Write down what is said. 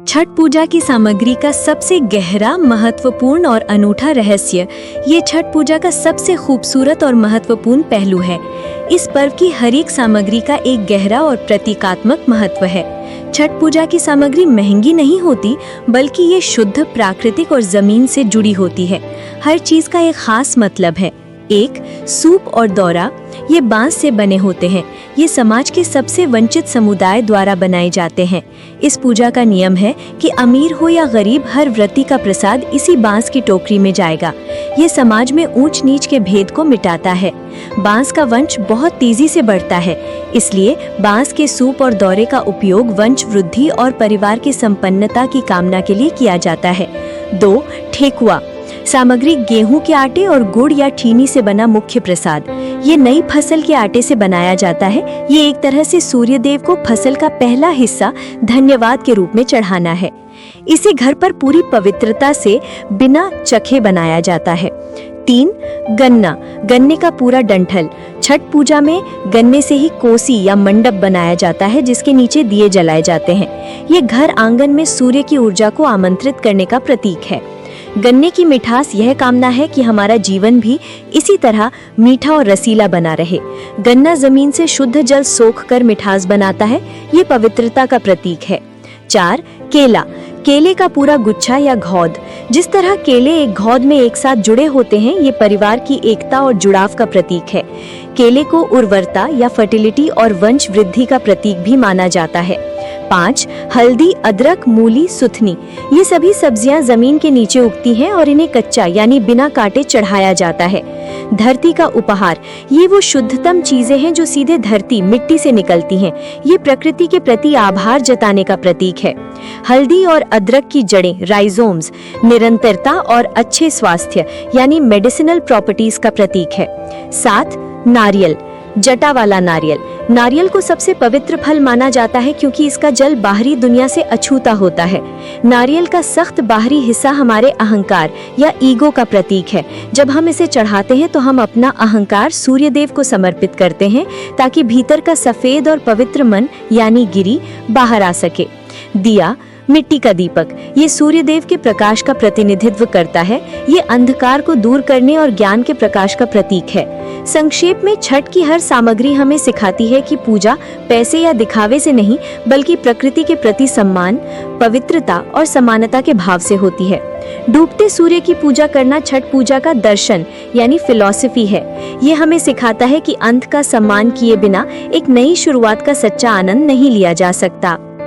छठ पूजा की सामग्री का सबसे गहरा, महत्वपूर्ण और अनूठा रहस्य ये छठ पूजा का सबसे खूबसूरत और महत्वपूर्ण पहलू है। इस पर्व की हर एक सामग्री का एक गहरा और प्रतीकात्मक महत्व है। छठ पूजा की सामग्री महंगी नहीं होती, बल्कि ये शुद्ध, प्राकृतिक और जमीन से जुड़ी होती है। हर चीज का एक खास मतलब है। एक, सूप और दौरा, ये बांस से बने होते हैं। ये समाज के सबसे वंचित समुदाय द्वारा बनाए जाते हैं। इस पूजा का नियम है कि अमीर हो या गरीब, हर व्रती का प्रसाद इसी बांस की टोकरी में जाएगा। ये समाज में ऊंच नीच के भेद को मिटाता है। बांस का वंश बहुत तेजी से बढ़ता है, इसलिए बांस के सूप और दौरे का उपयोग वंश वृद्धि और परिवार की संपन्नता की कामना के लिए किया जाता है। 2, ठेकुआ, सामग्री गेहूं के आटे और गुड़ या ठीनी से बना मुख्य प्रसाद। ये नई फसल के आटे से बनाया जाता है। ये एक तरह से सूर्य देव को फसल का पहला हिस्सा धन्यवाद के रूप में चढ़ाना है। इसे घर पर पूरी पवित्रता से बिना चखे बनाया जाता है। 3, गन्ना, गन्ने का पूरा डंठल। छठ पूजा में गन्ने से ही कोसी या मंडप बनाया जाता है, जिसके नीचे दिए जलाए जाते हैं। ये घर आंगन में सूर्य की ऊर्जा को आमंत्रित करने का प्रतीक है। गन्ने की मिठास यह कामना है कि हमारा जीवन भी इसी तरह मीठा और रसीला बना रहे। गन्ना जमीन से शुद्ध जल सोखकर मिठास बनाता है। ये पवित्रता का प्रतीक है। 4, केला, केले का पूरा गुच्छा या घौद। जिस तरह केले एक घौद में एक साथ जुड़े होते हैं, ये परिवार की एकता और जुड़ाव का प्रतीक है। केले को उर्वरता या फर्टिलिटी और वंश वृद्धि का प्रतीक भी माना जाता है। 5, हल्दी, अदरक, मूली, सुथनी, ये सभी सब्जियां जमीन के नीचे उगती हैं और इन्हें कच्चा यानी बिना काटे चढ़ाया जाता है। धरती का उपहार, ये वो शुद्धतम चीजें हैं जो सीधे धरती, मिट्टी से निकलती हैं। ये प्रकृति के प्रति आभार जताने का प्रतीक है। हल्दी और अदरक की जड़ें, राइजोम्स, निरंतरता और अच्छे स्वास्थ्य यानी मेडिसिनल प्रॉपर्टीज का प्रतीक है। 7, नारियल, जटा वाला नारियल। नारियल को सबसे पवित्र फल माना जाता है क्योंकि इसका जल बाहरी दुनिया से अछूता होता है। नारियल का सख्त बाहरी हिस्सा हमारे अहंकार या ईगो का प्रतीक है। जब हम इसे चढ़ाते हैं तो हम अपना अहंकार सूर्य देव को समर्पित करते हैं, ताकि भीतर का सफेद और पवित्र मन यानी गिरी बाहर आ सके। दिया, मिट्टी का दीपक, ये सूर्य देव के प्रकाश का प्रतिनिधित्व करता है। ये अंधकार को दूर करने और ज्ञान के प्रकाश का प्रतीक है। संक्षेप में, छठ की हर सामग्री हमें सिखाती है कि पूजा पैसे या दिखावे से नहीं, बल्कि प्रकृति के प्रति सम्मान, पवित्रता और समानता के भाव से होती है। डूबते सूर्य की पूजा करना छठ पूजा का दर्शन यानी फिलॉसफी है। ये हमें सिखाता है कि अंत का सम्मान किए बिना एक नई शुरुआत का सच्चा आनंद नहीं लिया जा सकता।